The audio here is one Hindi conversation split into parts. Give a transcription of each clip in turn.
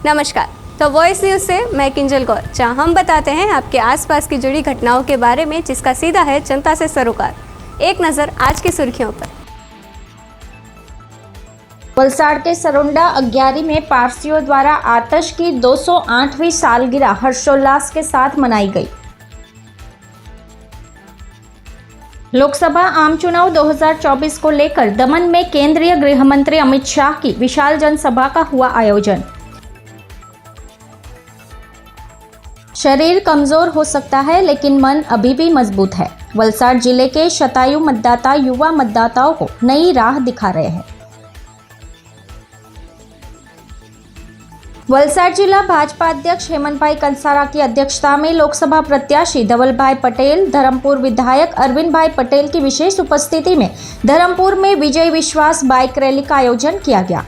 नमस्कार। तो वॉइस न्यूज़ से मैं किंजल गौर, जहां हम बताते हैं आपके आसपास की जुड़ी घटनाओं के बारे में, जिसका सीधा है जनता से सरोकार। एक नज़र आज की सुर्खियों पर। वलसाड़ के सरोंडा अग्यारी में पारसियों द्वारा आतश की 208वीं सालगिरह हर्षोल्लास के साथ मनाई गई। लोकसभा आम चुनाव 2024 को लेकर दमन में केंद्रीय गृह मंत्री अमित शाह की विशाल जनसभा का हुआ आयोजन। शरीर कमजोर हो सकता है लेकिन मन अभी भी मजबूत है। वलसाड़ जिले के शतायु मतदाता युवा मतदाताओं को नई राह दिखा रहे हैं। वलसाड़ जिला भाजपा अध्यक्ष हेमंत भाई कंसारा की अध्यक्षता में लोकसभा प्रत्याशी धवल भाई पटेल, धर्मपुर विधायक अरविंद भाई पटेल की विशेष उपस्थिति में धर्मपुर में विजय विश्वास बाइक रैली का आयोजन किया गया।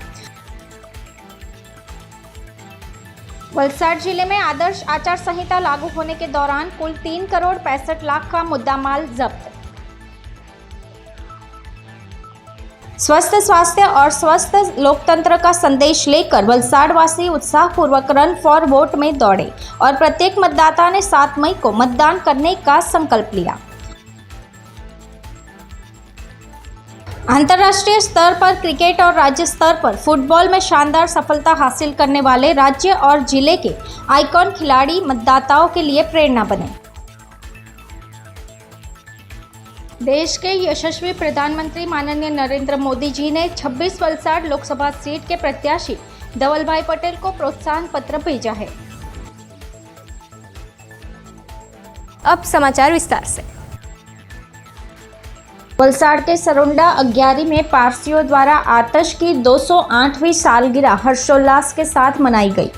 वलसाड़ जिले में आदर्श आचार संहिता लागू होने के दौरान कुल 3 करोड़ 65 लाख का मुद्दामाल जब्त। स्वस्थ स्वास्थ्य और स्वस्थ लोकतंत्र का संदेश लेकर वलसाड़ वासी उत्साहपूर्वक रन फॉर वोट में दौड़े और प्रत्येक मतदाता ने 7 मई को मतदान करने का संकल्प लिया। अंतर्राष्ट्रीय स्तर पर क्रिकेट और राज्य स्तर पर फुटबॉल में शानदार सफलता हासिल करने वाले राज्य और जिले के आइकॉन खिलाड़ी मतदाताओं के लिए प्रेरणा बने। देश के यशस्वी प्रधानमंत्री माननीय नरेंद्र मोदी जी ने 26 वलसाड़ लोकसभा सीट के प्रत्याशी धवल भाई पटेल को प्रोत्साहन पत्र भेजा है। अब समाचार विस्तार से। वलसाड़ के सरोंडा अग्यारी में पारसियों द्वारा आतश की 208वीं सालगिरह हर्षोल्लास के साथ मनाई गई।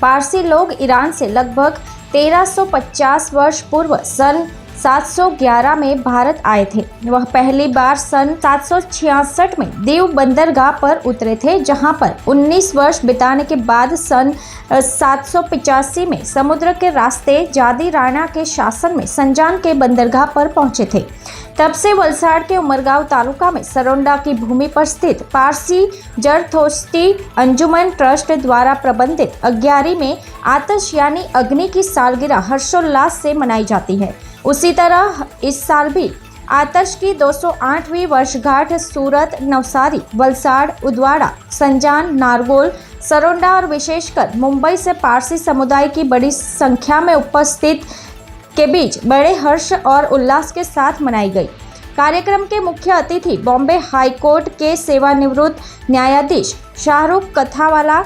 पारसी लोग ईरान से लगभग 1350 वर्ष पूर्व सन 711 में भारत आए थे। वह पहली बार सन 766 में दीव बंदरगाह पर उतरे थे, जहां पर 19 वर्ष बिताने के बाद सन 785 में समुद्र के रास्ते जादी राणा के शासन में संजान के बंदरगाह पर पहुंचे थे। तब से वलसाड़ के उमरगांव तालुका में सरोंडा की भूमि पर स्थित पारसी जरथोस्ती अंजुमन ट्रस्ट द्वारा प्रबंधित अग्यारी में आतश यानी अग्नि की सालगिरह हर्षोल्लास से मनाई जाती है। उसी तरह इस साल भी आतश की 208वीं वर्षगांठ सूरत, नवसारी, वलसाड़, उदवाड़ा, संजान, नारगोल, सरोंडा और विशेषकर मुंबई से पारसी समुदाय की बड़ी संख्या में उपस्थित के बीच बड़े हर्ष और उल्लास के साथ मनाई गई। कार्यक्रम के मुख्य अतिथि बॉम्बे हाई कोर्ट के सेवानिवृत्त न्यायाधीश शाहरुख कथावाला,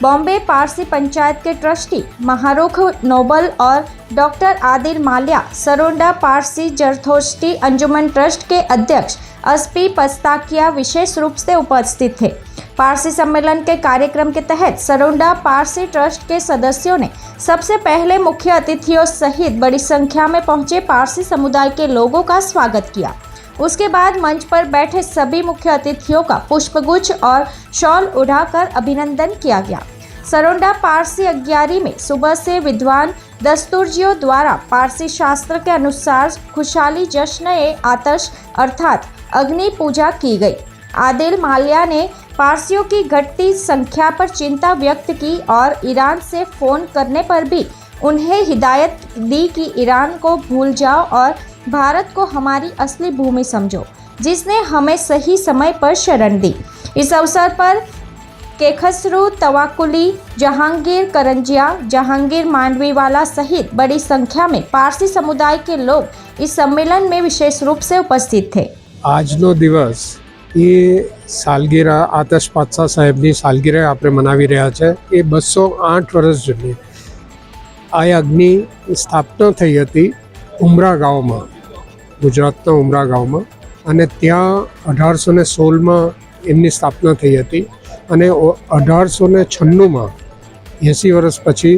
बॉम्बे पारसी पंचायत के ट्रस्टी महारुख नोबल और डॉक्टर आदिल माल्या, सरोंडा पारसी जरथोस्टी अंजुमन ट्रस्ट के अध्यक्ष एसपी पस्ताकिया विशेष रूप से उपस्थित थे। पारसी सम्मेलन के कार्यक्रम के तहत सरोंडा पारसी ट्रस्ट के सदस्यों ने सबसे पहले मुख्य अतिथियों सहित बड़ी संख्या में पहुंचे पारसी समुदाय के लोगों का स्वागत किया। उसके बाद मंच पर बैठे सभी मुख्य अतिथियों का पुष्पगुच्छ और शॉल उड़ाकर अभिनंदन किया गया। सरोंडा पारसी अग्यारी में सुबह से विद्वान दस्तूरजियों द्वारा पारसी शास्त्र के अनुसार खुशहाली जश्न ए आतश अर्थात अग्नि पूजा की गई। आदिल माल्या ने पारसियों की घटती संख्या पर चिंता व्यक्त की और ईरान से फोन करने पर भी उन्हें हिदायत दी कि ईरान को भूल जाओ और भारत को हमारी असली भूमि समझो, जिसने हमें सही समय पर शरण दी। इस अवसर पर केखसरू तवाकुली, जहांगीर करंजिया, जहांगीर मांडवीवाला सहित बड़ी संख्या में पारसी समुदाय के लोग इस सम्मेलन में विशेष रूप से उपस्थित थे। આજનો દિવસ એ સાલગીરા આતશ પાતશાહ સાહેબની સાલગીરા આપણે મનાવી રહ્યા છે। એ 208 વર્ષ જૂની આ અગ્નિ સ્થાપના થઈ હતી ઉમરા ગામમાં, ગુજરાતના ઉમરા ગામમાં, અને ત્યાં 1816માં એમની સ્થાપના થઈ હતી અને 1896માં 80 વર્ષ પછી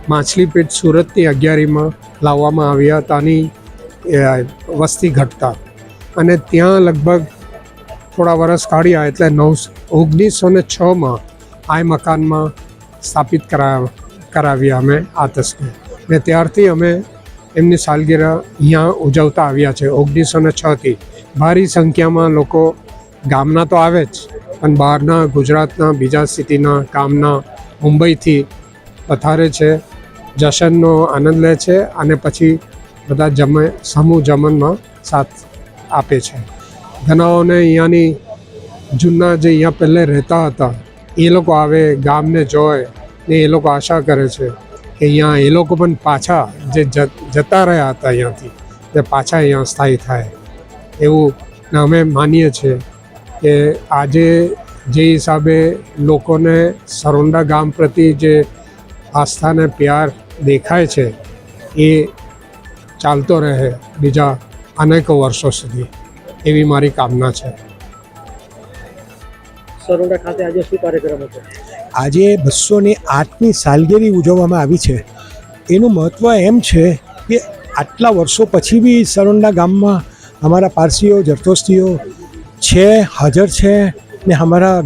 માછલીપેટ સુરતની અગિયારીમાં લાવવામાં આવ્યા ત્યાંની વસ્તી ઘટતા અને ત્યાં લગભગ થોડા વર્ષ કાઢ્યા એટલે 1906માં આ મકાનમાં સ્થાપિત કરાવ્યા અમે આતશને ને ત્યારથી અમે એમની સાલગીરા અહીંયા ઉજવતા આવ્યા છે। 1906થી ભારી સંખ્યામાં લોકો ગામના તો આવે જ, પણ બહારના ગુજરાતના બીજા સિટીના ગામના મુંબઈથી પધારે છે, જશનનો આનંદ લે છે અને પછી બધા સમૂહ જમણમાં સાથ આપે છે. ઘણાઓને અહીંયાની જૂના જે અહીંયા પહેલે રહેતા હતા એ લોકો આવે, ગામને જોય ને એ લોકો આશા કરે છે કે અહીંયા એ લોકો પણ પાછા જે જતા રહ્યા હતા અહીંયાથી તે પાછા અહીંયા સ્થાયી થાય એવું અમે માનીએ છીએ કે આજે જે હિસાબે લોકોને સરોંડા ગામ પ્રતિ જે આસ્થા ને પ્યાર દેખાય છે એ ચાલતો રહે બીજા અનેકો વર્ષો સુધી, એવી મારી કામના છે. સરોંડા ખાતે આજે શું કાર્યક્રમ હતો? આજે 208મી સાલગીરી ઉજવવામાં આવી છે. એનું મહત્ત્વ એમ છે કે આટલા વર્ષો પછી બી સરોંડા ગામમાં અમારા પારસીઓ, જરદોસ્તીઓ છે, હાજર છે ને અમારા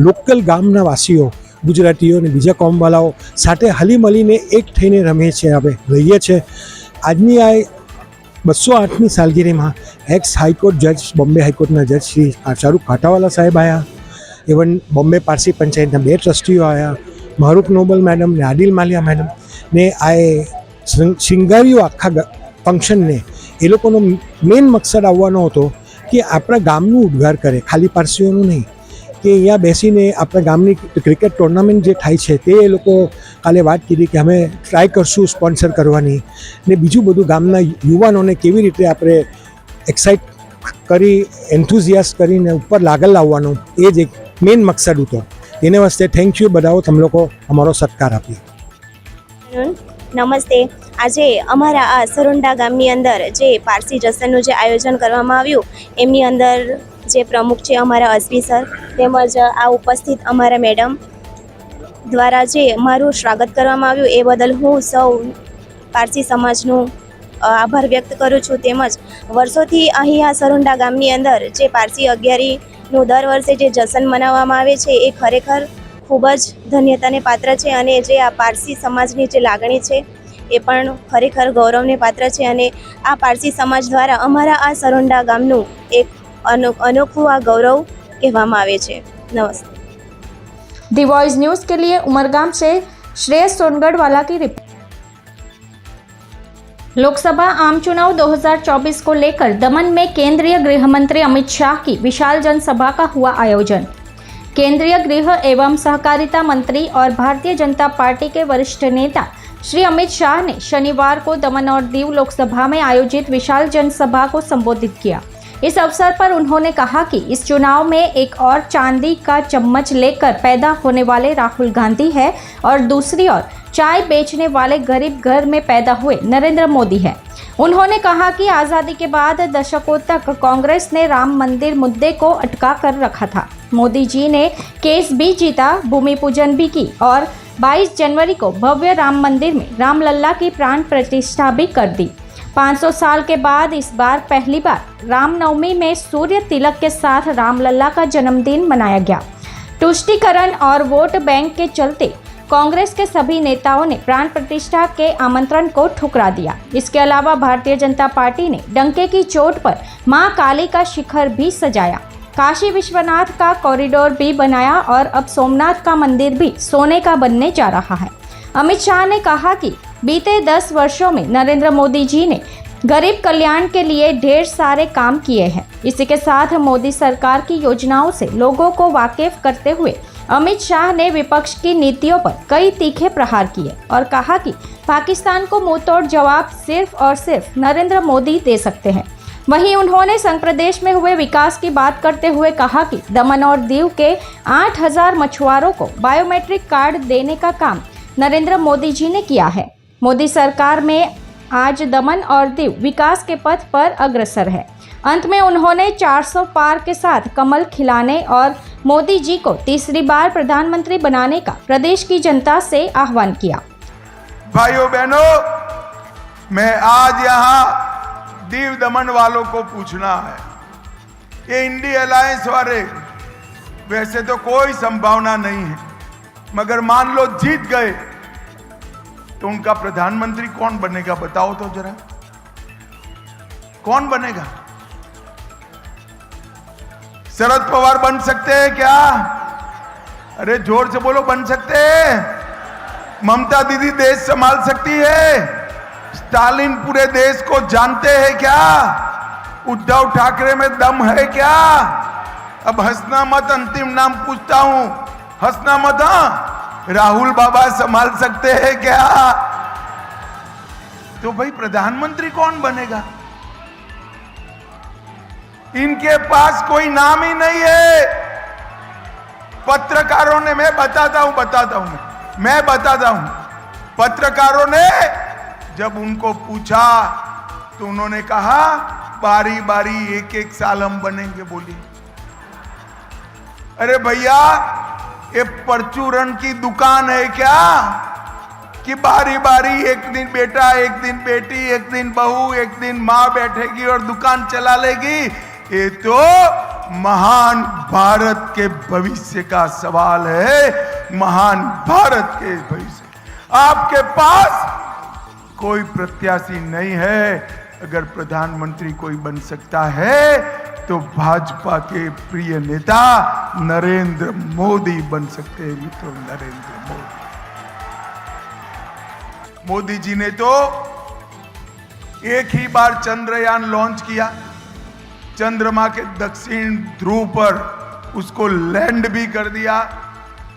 લોકલ ગામના વાસીઓ, ગુજરાતીઓ ને બીજા કોમવાલાઓ સાથે હળી મળીને એક થઈને રમીએ છીએ, આપણે રહીએ છીએ. આજની આ 208મી સાલગીરીમાં એક્સ હાઈકોર્ટ જજ, બોમ્બે હાઈકોર્ટના જજ શ્રી શાહરૂખ કાંટાવાલા સાહેબ આવ્યા, ઇવન બોમ્બે પારસી પંચાયતના 2 ટ્રસ્ટીઓ આવ્યા, મારૂફ નોબલ મેડમ ને આદિલ માલિયા મેડમ ને આ શિંગારીઓ આખા ફંક્શનને. એ લોકોનો મેઇન મકસદ આવવાનો હતો કે આપણા ગામનું ઉદ્ધાર કરે, ખાલી પારસીઓનું નહીં, કે અહીંયા બેસીને આપણા ગામની ક્રિકેટ ટુર્નામેન્ટ જે થાય છે તે એ લોકો કાલે વાત કરી કે અમે ટ્રાય કરશું સ્પોન્સર કરવાની, ને બીજું બધું ગામના યુવાનોને કેવી રીતે આપણે એક્સાઇટ કરી, એન્થુઝિયાસ્ટ કરીને ઉપર લાગલ લાવવાનું, એ જ એક મેઇન મકસદ હતો. એને વાસ્તે થેન્ક યુ બધાઓ, તમે લોકો અમારો સત્કાર આપ્યો. નમસ્તે. આજે અમારા આ સરોંડા ગામની અંદર જે પારસી જસનનું જે આયોજન કરવામાં આવ્યું એમની અંદર જે પ્રમુખ છે અમારા અસબી સર, તેમજ આ ઉપસ્થિત અમારા મેડમ દ્વારા જે મારું સ્વાગત કરવામાં આવ્યું એ બદલ હું સૌ પારસી સમાજનું આભાર વ્યક્ત કરું છું. તેમજ વર્ષોથી અહીં આ સરોંડા ગામની અંદર જે પારસી અગિયારીનું દર વર્ષે જે જશન મનાવવામાં આવે છે એ ખરેખર ખૂબ જ ધન્યતાને પાત્ર છે, અને જે આ પારસી સમાજની જે લાગણી છે એ પણ ખરેખર ગૌરવને પાત્ર છે. અને આ પારસી સમાજ દ્વારા અમારા આ સરોંડા ગામનું એક अनोखा गौरव कहवामा आवे छे. नमस्ते. दी वॉइस न्यूज़ के लिए उमरगाम से श्रेयस सोनगढ़वाला की रिपोर्ट. लोकसभा आम चुनाव 2024 को लेकर दमन में केंद्रीय गृह मंत्री अमित शाह की विशाल जनसभा का हुआ आयोजन. केंद्रीय गृह एवं सहकारिता मंत्री और भारतीय जनता पार्टी के वरिष्ठ नेता श्री अमित शाह ने शनिवार को दमन और दीव लोकसभा में आयोजित विशाल जनसभा को संबोधित किया. इस अवसर पर उन्होंने कहा कि इस चुनाव में एक और चांदी का चम्मच लेकर पैदा होने वाले राहुल गांधी है और दूसरी ओर चाय बेचने वाले गरीब घर में पैदा हुए नरेंद्र मोदी है. उन्होंने कहा कि आज़ादी के बाद दशकों तक कांग्रेस ने राम मंदिर मुद्दे को अटका कर रखा था. मोदी जी ने केस भी जीता, भूमि पूजन भी की और 22 जनवरी को भव्य राम मंदिर में रामलला की प्राण प्रतिष्ठा भी कर दी. 500 साल के बाद इस बार पहली बार रामनवमी में सूर्य तिलक के साथ रामलला का जन्मदिन मनाया गया. तुष्टीकरण और वोट बैंक के चलते कांग्रेस के सभी नेताओं ने प्राण प्रतिष्ठा के आमंत्रण को ठुकरा दिया. इसके अलावा भारतीय जनता पार्टी ने डंके की चोट पर मां काली का शिखर भी सजाया, काशी विश्वनाथ का कॉरिडोर भी बनाया और अब सोमनाथ का मंदिर भी सोने का बनने जा रहा है. अमित शाह ने कहा कि बीते 10 वर्षों में नरेंद्र मोदी जी ने गरीब कल्याण के लिए ढेर सारे काम किए हैं. इसी के साथ मोदी सरकार की योजनाओं से लोगों को वाकिफ करते हुए अमित शाह ने विपक्ष की नीतियों पर कई तीखे प्रहार किए और कहा कि पाकिस्तान को मुंहतोड़ जवाब सिर्फ और सिर्फ नरेंद्र मोदी दे सकते हैं. वहीं उन्होंने संघ प्रदेश में हुए विकास की बात करते हुए कहा कि दमन और दीव के 8000 मछुआरों को बायोमेट्रिक कार्ड देने का काम नरेंद्र मोदी जी ने किया है. मोदी सरकार में आज दमन और दीव विकास के पथ पर अग्रसर है. अंत में उन्होंने 400 पार के साथ कमल खिलाने और मोदी जी को तीसरी बार प्रधानमंत्री बनाने का प्रदेश की जनता से आह्वान किया. भाइयों बहनों, मैं आज यहाँ दीव दमन वालों को पूछना है, ये इंडी अलायंस वाले वैसे तो कोई संभावना नहीं है, मगर मान लो जीत गए तो उनका प्रधानमंत्री कौन बनेगा बताओ तो जरा, कौन बनेगा? शरद पवार बन सकते हैं क्या? अरे जोर से बोलो, बन सकते हैं? ममता दीदी देश संभाल सकती है? स्टालिन पूरे देश को जानते हैं क्या? उद्धव ठाकरे में दम है क्या? अब हंसना मत, अंतिम नाम पूछता हूं, हंसना मत। हाँ, राहुल बाबा संभाल सकते हैं क्या? तो भाई प्रधानमंत्री कौन बनेगा? इनके पास कोई नाम ही नहीं है। पत्रकारों ने, मैं बताता हूं पत्रकारों ने जब उनको पूछा तो उन्होंने कहा बारी बारी एक एक साल हम बनेंगे। बोली अरे भैया, ये परचूरन की दुकान है क्या कि बारी बारी एक दिन बेटा, एक दिन बेटी, एक दिन बहू, एक दिन मां बैठेगी और दुकान चला लेगी? ये तो महान भारत के भविष्य का सवाल है, महान भारत के भविष्य। आपके पास कोई प्रत्याशी नहीं है। अगर प्रधानमंत्री कोई बन सकता है तो भाजपा के प्रिय नेता नरेंद्र मोदी बन सकते हैं। मित्रों, नरेंद्र मोदी जी ने तो एक ही बार चंद्रयान लॉन्च किया, चंद्रमा के दक्षिण ध्रुव पर उसको लैंड भी कर दिया।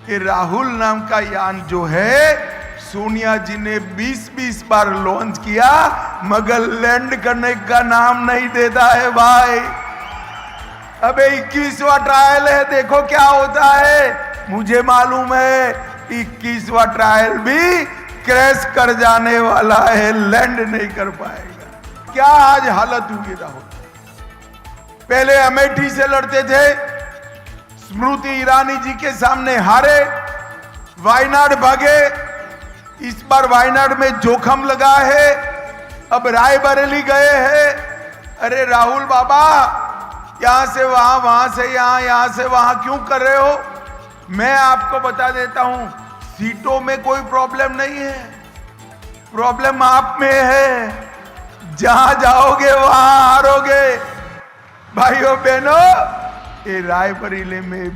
कि राहुल नाम का यान जो है सोनिया जी ने 20-20 बार लॉन्च किया, मगर लैंड करने का नाम नहीं देता है भाई। अबे 21वां ट्रायल है, देखो क्या होता है। मुझे मालूम है 21वां ट्रायल भी क्रैश कर जाने वाला है, लैंड नहीं कर पाएगा। क्या आज हालत हुई राहुल। पहले अमेठी से लड़ते थे, स्मृति ईरानी जी के सामने हारे, वायनाड भागे। इस बार वायनाड में जोखम लगा है, अब रायबरेली गए हैं। अरे राहुल बाबा, यहां से वहां, वहां से यहां, यहां से वहां क्यों कर रहे हो? मैं आपको बता देता हूं, सीटों में कोई प्रॉब्लम नहीं है, प्रॉब्लम आप में है। जहां जाओगे वहां हारोगे। भाइयों बहनों, ये रायबरेली में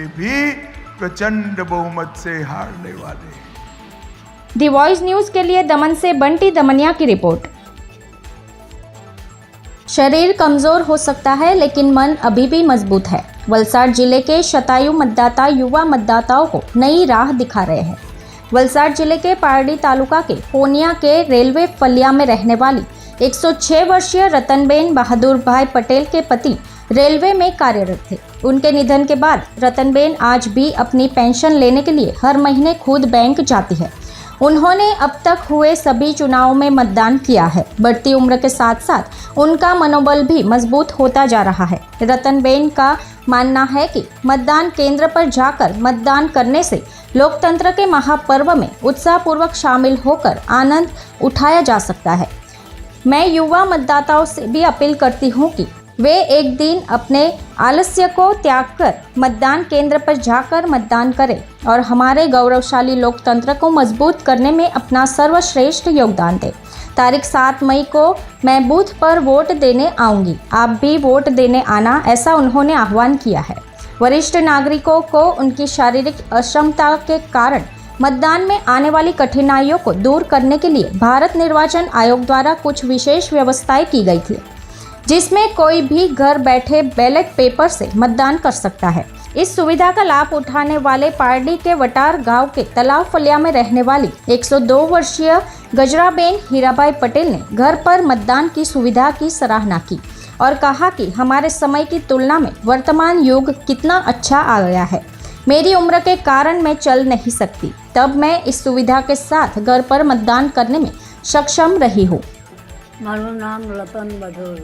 भी प्रचंड बहुमत से हारने वाले हैं। दी वॉइस न्यूज के लिए दमन से बंटी दमनिया की रिपोर्ट। शरीर कमजोर हो सकता है लेकिन मन अभी भी मजबूत है। वलसाड जिले के शतायु मतदाता युवा मतदाताओं को नई राह दिखा रहे हैं। वलसाड जिले के पारडी तालुका के पोनिया के रेलवे फलिया में रहने वाली 106 वर्षीय रतनबेन बहादुर भाई पटेल के पति रेलवे में कार्यरत थे। उनके निधन के बाद रतनबेन आज भी अपनी पेंशन लेने के लिए हर महीने खुद बैंक जाती है। उन्होंने अब तक हुए सभी चुनावों में मतदान किया है। बढ़ती उम्र के साथ साथ उनका मनोबल भी मजबूत होता जा रहा है। रतनबेन का मानना है कि मतदान केंद्र पर जाकर मतदान करने से लोकतंत्र के महापर्व में उत्साहपूर्वक शामिल होकर आनंद उठाया जा सकता है। मैं युवा मतदाताओं से भी अपील करती हूं कि वे एक दिन अपने आलस्य को त्याग कर मतदान केंद्र पर जाकर मतदान करें और हमारे गौरवशाली लोकतंत्र को मजबूत करने में अपना सर्वश्रेष्ठ योगदान दें। तारीख 7 मई को मैं बूथ पर वोट देने आऊंगी, आप भी वोट देने आना, ऐसा उन्होंने आह्वान किया है। वरिष्ठ नागरिकों को उनकी शारीरिक अक्षमता के कारण मतदान में आने वाली कठिनाइयों को दूर करने के लिए भारत निर्वाचन आयोग द्वारा कुछ विशेष व्यवस्थाएं की गई थी, जिसमें कोई भी घर बैठे बैलेट पेपर से मतदान कर सकता है। इस सुविधा का लाभ उठाने वाले पारडी के वटार गांव के तालाब फलिया में रहने वाली 102 वर्षीय गजराबेन हीराबाई पटेल ने घर पर मतदान की सुविधा की सराहना की और कहा कि हमारे समय की तुलना में वर्तमान युग कितना अच्छा आ गया है। मेरी उम्र के कारण मैं चल नहीं सकती, तब मैं इस सुविधा के साथ घर पर मतदान करने में सक्षम रही हूँ। મારું નામ રતન બઢોર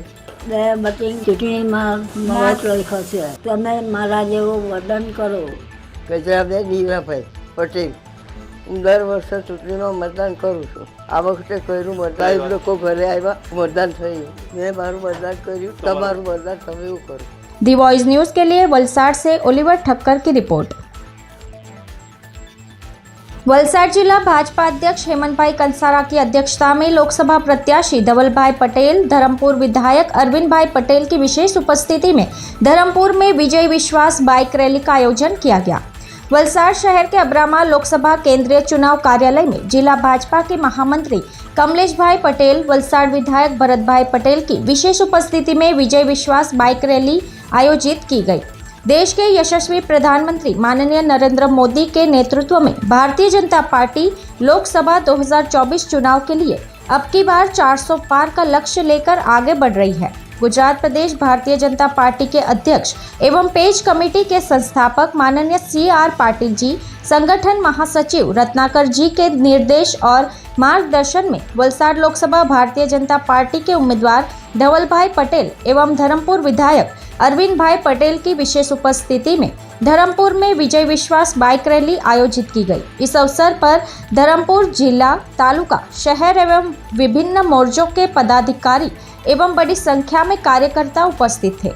દયા બચી ચૂંટણીમાં મત લખ્યો છે તમે મારા જેવું વર્તન કરો। ગજરાબેન હીરાભાઈ પટેલ, હું દર વર્ષે ચૂંટણીમાં મતદાન કરું છું। આ વખતે કર્યું મતદાન, લોકો ઘરે આવ્યા, મતદાન થયું, મેં મારું મતદાન કર્યું, તમારું મતદાન તમે એવું કરો। दी वॉइस न्यूज़ के लिए वलसाड से ओलिवर ठक्कर की रिपोर्ट। वलसाड जिला भाजपा अध्यक्ष हेमंतभाई कंसारा की अध्यक्षता में लोकसभा प्रत्याशी धवलभाई पटेल, धर्मपुर विधायक अरविंद भाई पटेल की विशेष उपस्थिति में धर्मपुर में विजय विश्वास बाइक रैली का आयोजन किया गया। वलसाड शहर के अब्रामा लोकसभा केंद्रीय चुनाव कार्यालय में जिला भाजपा के महामंत्री कमलेश भाई पटेल, वलसाड विधायक भरत भाई पटेल की विशेष उपस्थिति में विजय विश्वास बाइक रैली आयोजित की गई। देश के यशस्वी प्रधानमंत्री माननीय नरेंद्र मोदी के नेतृत्व में भारतीय जनता पार्टी लोकसभा 2024 चुनाव के लिए अब की बार 400 पार का लक्ष्य लेकर आगे बढ़ रही है। गुजरात प्रदेश भारतीय जनता पार्टी के अध्यक्ष एवं पेज कमेटी के संस्थापक माननीय CR पाटिल जी, संगठन महासचिव रत्नाकर जी के निर्देश और मार्गदर्शन में वलसाड लोकसभा भारतीय जनता पार्टी के उम्मीदवार धवल भाई पटेल एवं धर्मपुर विधायक अरविंद भाई पटेल की विशेष उपस्थिति में धर्मपुर में विजय विश्वास बाइक रैली आयोजित की गई। इस अवसर पर धर्मपुर जिला, तालुका, शहर एवं विभिन्न मोर्चों के पदाधिकारी एवं बड़ी संख्या में कार्यकर्ता उपस्थित थे।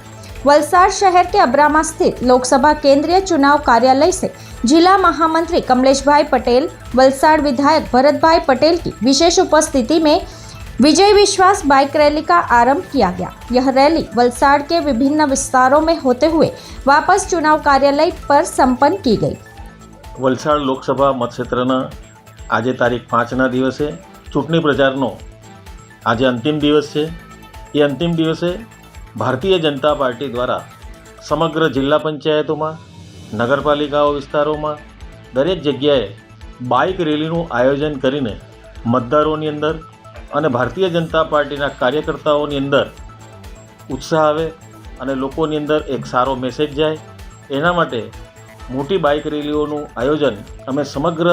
वलसाड शहर के अब्रामा स्थित लोकसभा केंद्रीय चुनाव कार्यालय से जिला महामंत्री कमलेश भाई पटेल, वलसाड विधायक भरत भाई पटेल की विशेष उपस्थिति में विजय विश्वास बाइक रैली का आरंभ किया गया। यह रैली वलसाड के विभिन्न विस्तारों में होते हुए वापस चुनाव कार्यालय पर संपन्न की गई। वलसाड लोकसभा મતક્ષેત્રના આજે તારીખ 5ના દિવસે ચૂંટણી પ્રચારનો આજે અંતિમ દિવસ છે। એ અંતિમ દિવસે ભારતીય જનતા પાર્ટી દ્વારા સમગ્ર જિલ્લા પંચાયતોમાં, નગરપાલિકાઓ વિસ્તારોમાં દરેક જગ્યાએ બાઇક રેલીનું આયોજન કરીને મતદારોની અંદર અને ભારતીય જનતા પાર્ટીના કાર્યકર્તાઓની અંદર ઉત્સાહ આવે અને લોકોની અંદર એક સારો મેસેજ જાય, એના માટે મોટી બાઇક રેલીઓનું આયોજન અમે સમગ્ર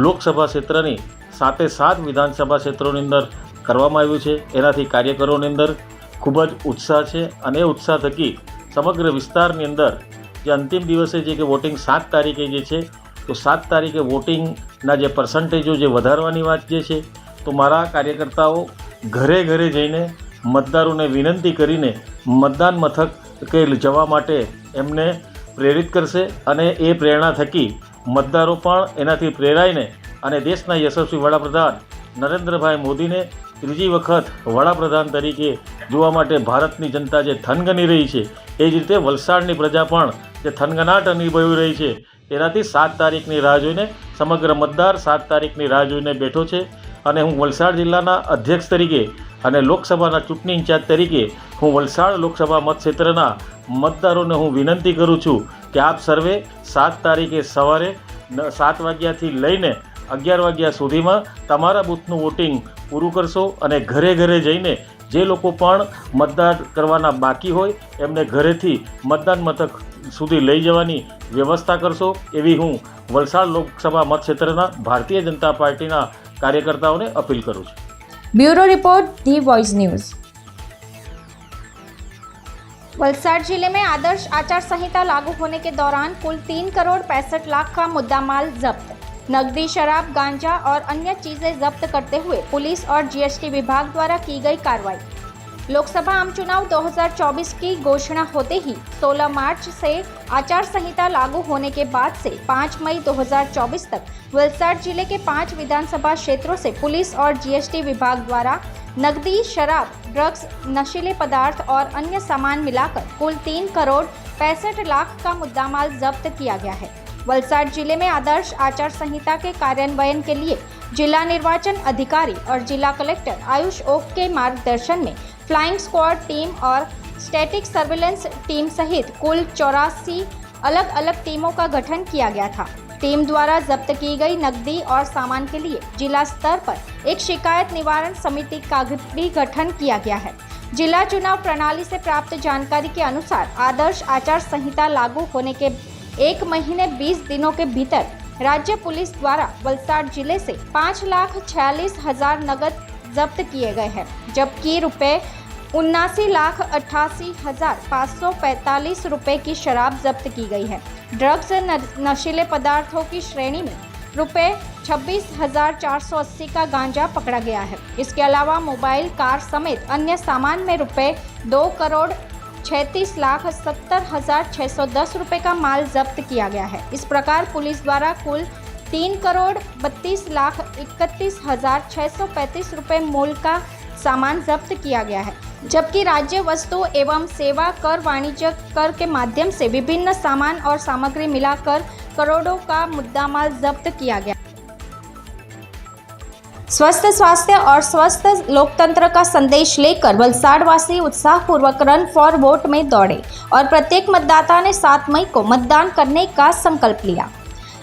લોકસભા ક્ષેત્રની 7 વિધાનસભા ક્ષેત્રોની અંદર કરવામાં આવ્યું છે। એનાથી કાર્યકરોની અંદર ખૂબ જ ઉત્સાહ છે અને એ ઉત્સાહ થકી સમગ્ર વિસ્તારની અંદર જે અંતિમ દિવસે છે કે વોટિંગ 7 તારીખે જે છે તો 7 તારીખે વોટિંગના જે પર્સન્ટેજો જે વધારવાની વાત જે છે તો મારા કાર્યકર્તાઓ ઘરે ઘરે જઈને મતદારોને વિનંતી કરીને મતદાન મથકે જવા માટે એમને પ્રેરિત કરશે અને એ પ્રેરણા થકી મતદારો પણ એનાથી પ્રેરાઈને અને દેશના યશસ્વી વડાપ્રધાન નરેન્દ્રભાઈ મોદીને ત્રીજી વખત વડાપ્રધાન તરીકે જોવા માટે ભારતની જનતા જે થનગની રહી છે એ જ રીતે વલસાડની પ્રજા પણ જે થનગનાટ અનુભવી રહી છે એનાથી 7 તારીખની રાહ જોઈને સમગ્ર મતદાર 7 તારીખની રાહ જોઈને બેઠો છે। અને હું વલસાડ જિલ્લાના અધ્યક્ષ તરીકે અને લોકસભાના ચૂંટણી ઇન્ચાર્જ તરીકે હું વલસાડ લોકસભા મતક્ષેત્રના મતદારોને હું વિનંતી કરું છું કે આપ સર્વે 7 તારીખે સવારે 7 વાગ્યાથી લઈને 11 વાગ્યા સુધીમાં તમારા બૂથનું વોટિંગ પૂરું કરશો અને ઘરે ઘરે જઈને જે લોકો પણ મતદાન કરવાના બાકી હોય એમને ઘરેથી મતદાન મથક સુધી લઈ જવાની વ્યવસ્થા કરશો એવી હું વલસાડ લોકસભા મતક્ષેત્રના ભારતીય જનતા પાર્ટીના कार्यकर्ताओं ने अपील करूँ। ब्यूरो रिपोर्ट, दी वॉइस न्यूज। वलसाड जिले में आदर्श आचार संहिता लागू होने के दौरान कुल 3 करोड़ 65 लाख का मुद्दामाल जब्त, नकदी, शराब, गांजा और अन्य चीजें जब्त करते हुए पुलिस और GST विभाग द्वारा की गई कार्रवाई। लोकसभा आम चुनाव 2024 की घोषणा होते ही 16 मार्च से आचार संहिता लागू होने के बाद से 5 मई 2024 तक वलसाड जिले के 5 विधानसभा क्षेत्रों से पुलिस और GST विभाग द्वारा नकदी, शराब, ड्रग्स, नशीले पदार्थ और अन्य सामान मिलाकर कुल 3 करोड़ 65 लाख का मुद्दामाल जब्त किया गया है। वलसाड जिले में आदर्श आचार संहिता के कार्यान्वयन के लिए जिला निर्वाचन अधिकारी और जिला कलेक्टर आयुष ओक के मार्गदर्शन में फ्लाइंग स्क्वाड टीम और स्टैटिक सर्विलेंस टीम सहित कुल 84 अलग अलग टीमों का गठन किया गया था। टीम द्वारा जब्त की गई नकदी और सामान के लिए जिला स्तर पर एक शिकायत निवारण समिति का भी गठन किया गया है। जिला चुनाव प्रणाली से प्राप्त जानकारी के अनुसार आदर्श आचार संहिता लागू होने के 1 महीने 20 दिनों के भीतर राज्य पुलिस द्वारा वलसाड जिले से 5,46,000 नगद जब्त किए गए हैं, जबकि ₹79,88,545 रुपए की शराब जब्त की गई है। ड्रग्स नशीले पदार्थों की श्रेणी में ₹26,480 का गांजा पकड़ा गया है। इसके अलावा मोबाइल, कार समेत अन्य सामान में ₹36,70,70,610 रुपए का माल जब्त किया गया है। इस प्रकार पुलिस द्वारा कुल 3,32,31,635 रुपए मूल्य का सामान जब्त किया गया है, जबकि राज्य वस्तु एवं सेवा कर, वाणिज्य कर के माध्यम से विभिन्न सामान और सामग्री मिलाकर करोड़ों का मुद्दामाल जब्त किया गया। स्वस्थ स्वास्थ्य और स्वस्थ लोकतंत्र का संदेश लेकर वलसाड़ वासी उत्साहपूर्वक रन फॉर वोट में दौड़े और प्रत्येक मतदाता ने 7 मई को मतदान करने का संकल्प लिया।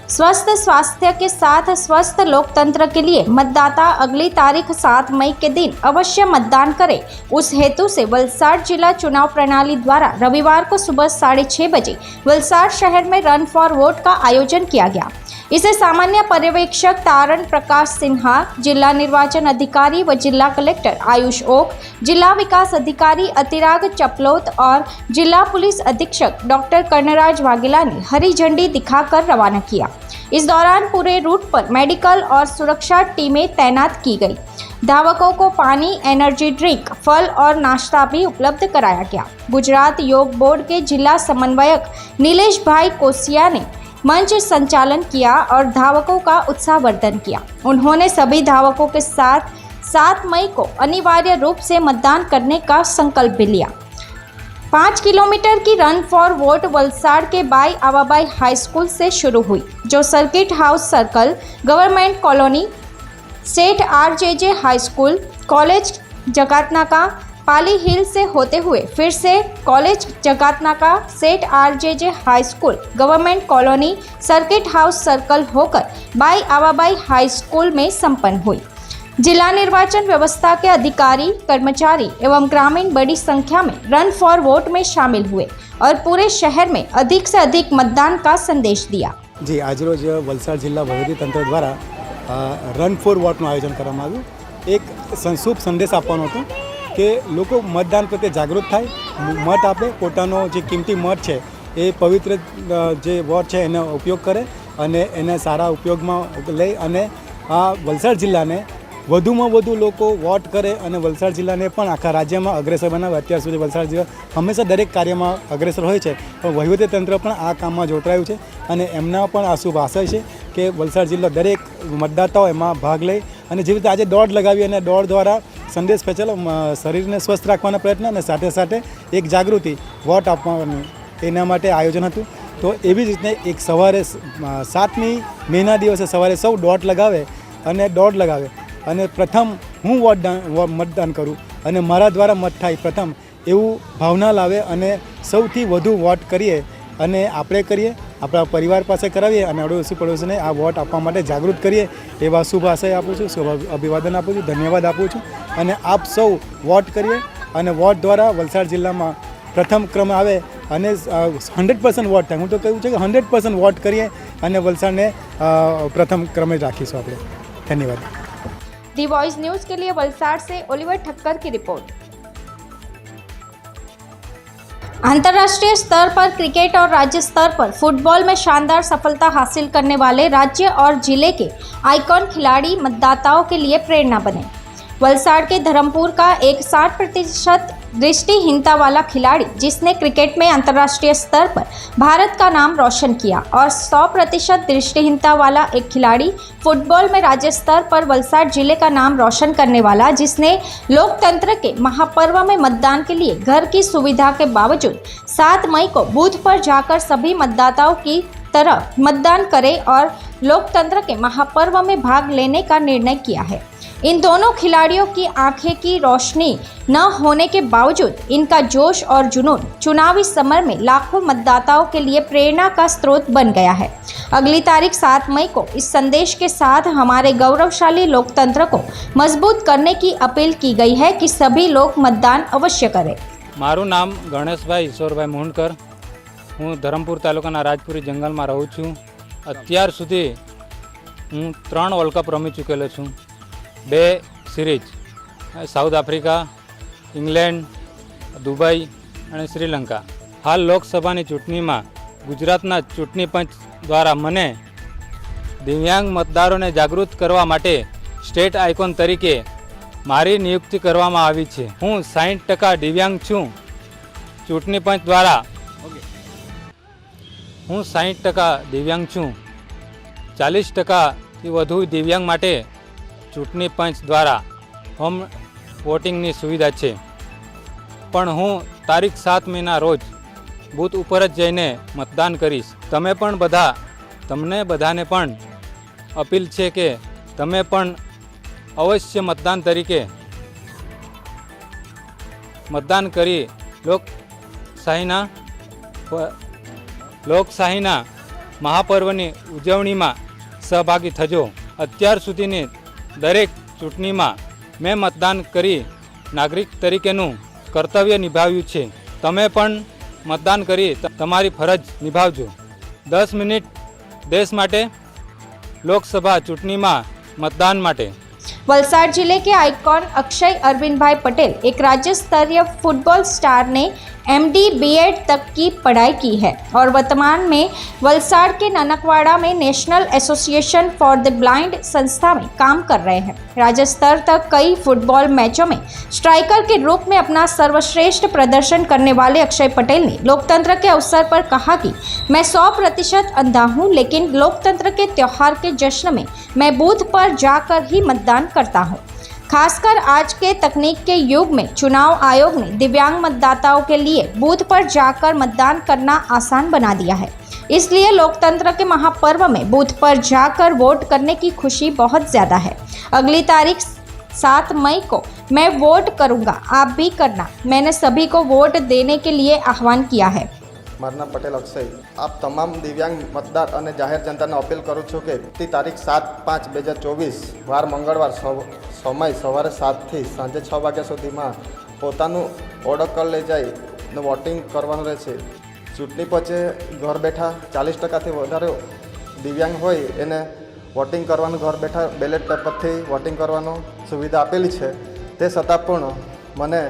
स्वस्थ स्वास्थ्य के साथ स्वस्थ लोकतंत्र के लिए मतदाता अगली तारीख 7 मई के दिन अवश्य मतदान करें। उस हेतु से वलसाड़ जिला चुनाव प्रणाली द्वारा रविवार को सुबह 6:30 बजे वलसाड़ शहर में रन फॉर वोट का आयोजन किया गया। इसे सामान्य पर्यवेक्षक तारण प्रकाश सिन्हा, जिला निर्वाचन अधिकारी व जिला कलेक्टर आयुष ओक, जिला विकास अधिकारी अतिराग चपलोत और जिला पुलिस अधीक्षक डॉक्टर कर्णराज वाघेला ने हरी झंडी दिखाकर रवाना किया। इस दौरान पूरे रूट पर मेडिकल और सुरक्षा टीमें तैनात की गई। धावकों को पानी, एनर्जी ड्रिंक, फल और नाश्ता भी उपलब्ध कराया गया। गुजरात योग बोर्ड के जिला समन्वयक नीलेश भाई कोसिया ने मंच संचालन किया और धावकों का उत्साहवर्धन किया। उन्होंने सभी धावकों के साथ 7 मई को अनिवार्य रूप से मतदान करने का संकल्प भी लिया। 5 किलोमीटर की रन फॉर वोट वलसाड़ के बाई आवाबाई हाई स्कूल से शुरू हुई, जो circuit house circle, government colony, Seth RJJ high school, college Jakatnaka, Pali hill से होते हुए फिर से college Jakatnaka, Seth RJJ high school, government colony, circuit house circle होकर बाई आवाबाई हाई स्कूल में संपन्न हुई। जिला निर्वाचन व्यवस्था के अधिकारी, कर्मचारी एवं ग्रामीण बड़ी संख्या में रन फॉर वोट में शामिल हुए और पूरे शहर में अधिक से अधिक मतदान का संदेश दिया। जी, આજરોજ વલસાડ જિલ્લા વહીવટીતંત્ર દ્વારા રન ફોર વોટનું આયોજન કરવામાં આવ્યું। એક સંક્ષિપ્ત સંદેશ આપવાનો હતો કે લોકો મતદાન પ્રત્યે જાગૃત થાય, મત આપે, પોતાનો જે કિંમતી મત છે એ પવિત્ર જે વોટ છે એનો ઉપયોગ કરે અને એને સારા ઉપયોગમાં લઈ અને આ વલસાડ જિલ્લાને વધુમાં વધુ લોકો વોટ કરે અને વલસાડ જિલ્લાને પણ આખા રાજ્યમાં અગ્રેસર બનાવે। અત્યાર સુધી વલસાડ જિલ્લા હંમેશા દરેક કાર્યમાં અગ્રેસર હોય છે, પણ વહીવટીતંત્ર પણ આ કામમાં જોતરાયું છે અને એમના પણ આ શુભ આશય છે કે વલસાડ જિલ્લો દરેક મતદાતાઓ એમાં ભાગ લઈ અને જેવી રીતે આજે દોડ લગાવી અને દોડ દ્વારા સંદેશ ફેંચેલો શરીરને સ્વસ્થ રાખવાના પ્રયત્ન અને સાથે સાથે એક જાગૃતિ વોટ આપવાનું એના માટે આયોજન હતું। તો એવી જ રીતે એક સવારે 7મી મેના દિવસે સવારે સૌ દોડ લગાવે અને પ્રથમ હું મતદાન કરું અને મારા દ્વારા મત થાય પ્રથમ એવું ભાવના લાવે અને સૌથી વધુ વોટ કરીએ અને આપણે કરીએ, આપણા પરિવાર પાસે કરાવીએ અને અડોશી પડોશીને આ વોટ આપવા માટે જાગૃત કરીએ એવા શુભ આશય આપું છું, શુભ અભિવાદન આપું છું, ધન્યવાદ આપું છું અને આપ સૌ વોટ કરીએ અને વોટ દ્વારા વલસાડ જિલ્લામાં પ્રથમ ક્રમ આવે અને 100% વોટ થાય। હું તો કહ્યું છે કે 100% વોટ કરીએ અને વલસાડને પ્રથમ ક્રમે રાખીશું આપણે। ધન્યવાદ। दी वॉइस न्यूज के लिए वलसाड़ से ओलिवर ठक्कर की रिपोर्ट। अंतर्राष्ट्रीय स्तर पर क्रिकेट और राज्य स्तर पर फुटबॉल में शानदार सफलता हासिल करने वाले राज्य और जिले के आइकॉन खिलाड़ी मतदाताओं के लिए प्रेरणा बने। वलसाड़ के धर्मपुर का एक 60% दृष्टिहीनता वाला खिलाड़ी, जिसने क्रिकेट में अंतर्राष्ट्रीय स्तर पर भारत का नाम रोशन किया, और 100% दृष्टिहीनता वाला एक खिलाड़ी फुटबॉल में राज्य स्तर पर वलसाड़ जिले का नाम रोशन करने वाला, जिसने लोकतंत्र के महापर्व में मतदान के लिए घर की सुविधा के बावजूद 7 मई को बूथ पर जाकर सभी मतदाताओं की तरह मतदान करे और लोकतंत्र के महापर्व में भाग लेने का निर्णय किया है। इन दोनों खिलाड़ियों की आंखें की रोशनी न होने के बावजूद इनका जोश और जुनून चुनावी समर में लाखों मतदाताओं के लिए प्रेरणा का स्रोत बन गया है। अगली तारीख 7 मई को इस संदेश के साथ हमारे गौरवशाली लोकतंत्र को मजबूत करने की अपील की गई है कि सभी लोग मतदान अवश्य करें। मारू नाम गणेशभाई ईश्वरभाई मोहनकर, हूँ धरमपुर तालुकाना राजपुरी जंगल में रहूँ छूँ। अत्यार सुधी हूँ 3 वर्ल्ड कप रमी चूकेलो छूँ, 2 series, South Africa, England, Dubai और श्रीलंका। हाल लोकसभा चूंटणी में गुजरातना चूंटणी पंच द्वारा मने दिव्यांग मतदारों ने जागृत करवा माटे स्टेट आइकॉन तरीके मारी नियुक्ति करवामां आवी छे। हूँ 60% दिव्यांग छूँ। चूंटणी पंच द्वारा हूँ 60% दिव्यांग छूँ। 40% थी वधु दिव्यांग माटे चूंटणी पंच द्वारा होम वोटिंगनी सुविधा है, पण हूँ तारीख 7 महीना रोज बूथ पर ज जईने मतदान करीश। तमे पण बधा તમને બધાને પણ અપીલ છે કે તમે પણ અવશ્ય મતદાન તરીકે મતદાન કરી લોકશાહીના મહાપર્વની ઉજવણીમાં સહભાગી થજો. અત્યાર સુધીની દરેક ચૂંટણીમાં મેં મતદાન કરી નાગરિક તરીકેનું કર્તવ્ય નિભાવ્યું છે. તમે પણ મતદાન કરી તમારી ફરજ નિભાવજો. 10 મિનિટ देश માટે लोकसभा चूंटनी में मतदान માટે. वलसाड जिले के आइकॉन अक्षय अरविंद भाई पटेल एक राज्य स्तरीय फुटबॉल स्टार ने MD BEd तक की पढ़ाई की है और वर्तमान में वलसाड के ननकवाड़ा में national association for the blind संस्था में काम कर रहे हैं. राज्य स्तर तक कई फुटबॉल मैचों में स्ट्राइकर के रूप में अपना सर्वश्रेष्ठ प्रदर्शन करने वाले अक्षय पटेल ने लोकतंत्र के अवसर पर कहा कि मैं 100% अंधा हूं, लेकिन लोकतंत्र के त्यौहार के जश्न में मैं बूथ पर जाकर ही मतदान करता हूं. खासकर आज के तकनीक के युग में चुनाव आयोग ने दिव्यांग मतदाताओं के लिए बूथ पर जाकर मतदान करना आसान बना दिया है. इसलिए लोकतंत्र के महापर्व में बूथ पर जाकर वोट करने की खुशी बहुत ज़्यादा है. अगली तारीख 7 मई को मैं वोट करूंगा, आप भी करना. मैंने सभी को वोट देने के लिए आह्वान किया है. મારું નામ પટેલ અક્ષય. આપ તમામ દિવ્યાંગ મતદાર અને જાહેર જનતાને અપીલ કરું છું કે તારીખ 7/5/2024 વાર મંગળવાર સમય સવારે 7 થી સાંજે 6 વાગ્યા સુધીમાં પોતાનું ઓળખ કાર્ડ લઈ જાય ને વોટિંગ કરવાનું રહેશે. ચૂંટણી પછી ઘર બેઠા 40%થી વધારે દિવ્યાંગ હોય એને વોટિંગ કરવાનું ઘર બેઠા બેલેટ પેપરથી વોટિંગ કરવાનું સુવિધા આપેલી છે. તે છતાં પણ મને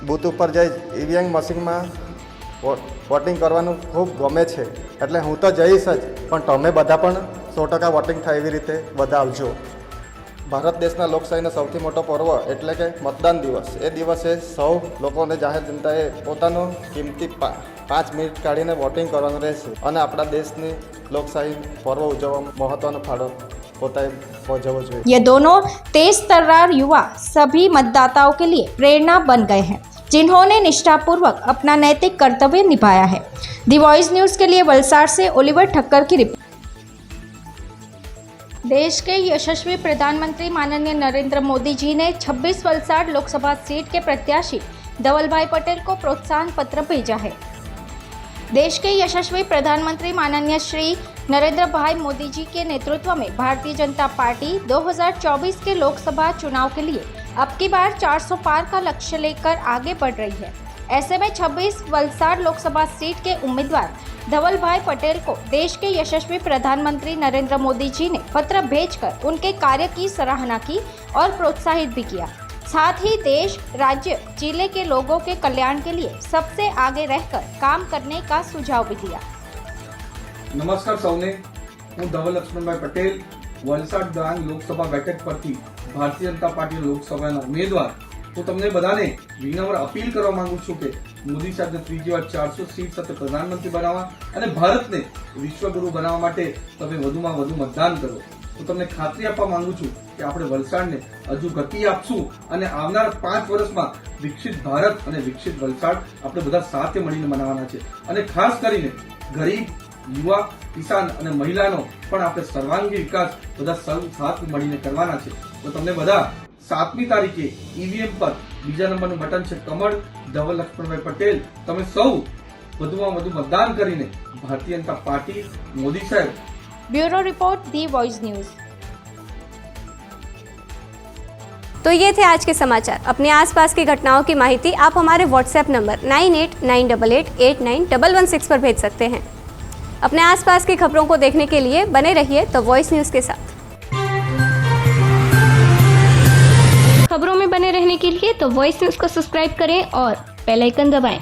બૂથ ઉપર જઈ ઈવીએમ મશીનમાં વોટિંગ કરવાનું ખૂબ ગમે છે. એટલે હું તો જઈશ જ, પણ તમે બધા પણ 100% વોટિંગ થાય એવી રીતે બધા આવજો. ભારત દેશના લોકશાહીનો સૌથી મોટો પર્વ એટલે કે મતદાન દિવસ. એ દિવસે સૌ લોકોને જાહેર જનતાએ પોતાનો કિંમતી 5 મિનિટ કાઢીને વોટિંગ કરવાનું રહેશે અને આપણા દેશની લોકશાહી પર્વ ઉજવવામાં મહત્ત્વનો ફાળો પોતાએ ભજવવો જોઈએ. ये दोनों तेज तर्रार युवा सभी मतदाताओं के लिए प्रेरणा बन गए हैं, जिन्होंने निष्ठापूर्वक अपना नैतिक कर्तव्य निभाया है. दी वॉइस न्यूज़ के लिए वलसाड से ओलिवर ठक्कर की रिपोर्ट. देश के यशस्वी प्रधानमंत्री माननीय नरेंद्र मोदी जी ने 26 वलसाड लोकसभा सीट के प्रत्याशी धवल भाई पटेल को प्रोत्साहन पत्र भेजा है. देश के यशस्वी प्रधानमंत्री माननीय श्री नरेंद्र भाई मोदी जी के नेतृत्व में भारतीय जनता पार्टी 2024 के लोकसभा चुनाव के लिए अब की बार 400 पार का लक्ष्य लेकर आगे बढ़ रही है. ऐसे में 26 वलसाड लोकसभा सीट के उम्मीदवार धवल भाई पटेल को देश के यशस्वी प्रधानमंत्री नरेंद्र मोदी जी ने पत्र भेजकर उनके कार्य की सराहना की और प्रोत्साहित भी किया. साथ ही देश, राज्य, जिले के लोगों के कल्याण के लिए सबसे आगे रहकर काम करने का सुझाव भी दिया. नमस्कार सौने, हूँ धवल लक्ष्मणभाई पटेल वलसाड ડાંગ લોકસભા બેઠક પરથી ભારતીય જનતા પાર્ટી લોકસભાના ઉમેદવાર. હું તમને બધાને વિનમ્ર અપીલ કરવા માંગુ છું કે મોદી સાહેબને ત્રીજી વાર 400 સીટ સાથે પ્રધાનમંત્રી બનાવવા અને ભારતને વિશ્વગુરુ બનાવવા માટે તમે વધુમાં વધુ મતદાન કરો. હું તમને ખાતરી આપવા માંગુ છું કે આપણે વલસાડને હજુ ગતિ આપશું અને આવનાર 5 વર્ષમાં વિકસિત ભારત અને વિકસિત વલસાડ આપણે બધા સાથે મળીને બનાવવાના છે. અને ખાસ કરીને ગરીબ, યુવા, કિસાન અને મહિલાનો પણ આપણે સર્વાંગી વિકાસ બધા સાથ મળીને કરવાના છે. તો તમને બધા 7મી તારીખે ઈવીએમ પર બીજા નંબરનું બટન છે કમળ, ધવલ લક્ષ્મણભાઈ પટેલ, તમે સૌ વધુમાં વધુ મતદાન કરીને ભારતીય જનતા પાર્ટી, મોદી સાહેબ. ब्यूरो रिपोर्ट, दी वॉइस न्यूज़. तो ये थे आज के समाचार. अपने आसपास की घटनाओं की माहिती आप हमारे व्हाट्सएप नंबर 9898889116 पर भेज सकते हैं. अपने आसपास की खबरों को देखने के लिए बने रहिए द वॉइस न्यूज़ के साथ. खबरों में बने रहने के लिए तो वॉइस न्यूज़ को सब्सक्राइब करें और बेल आइकन दबाएं.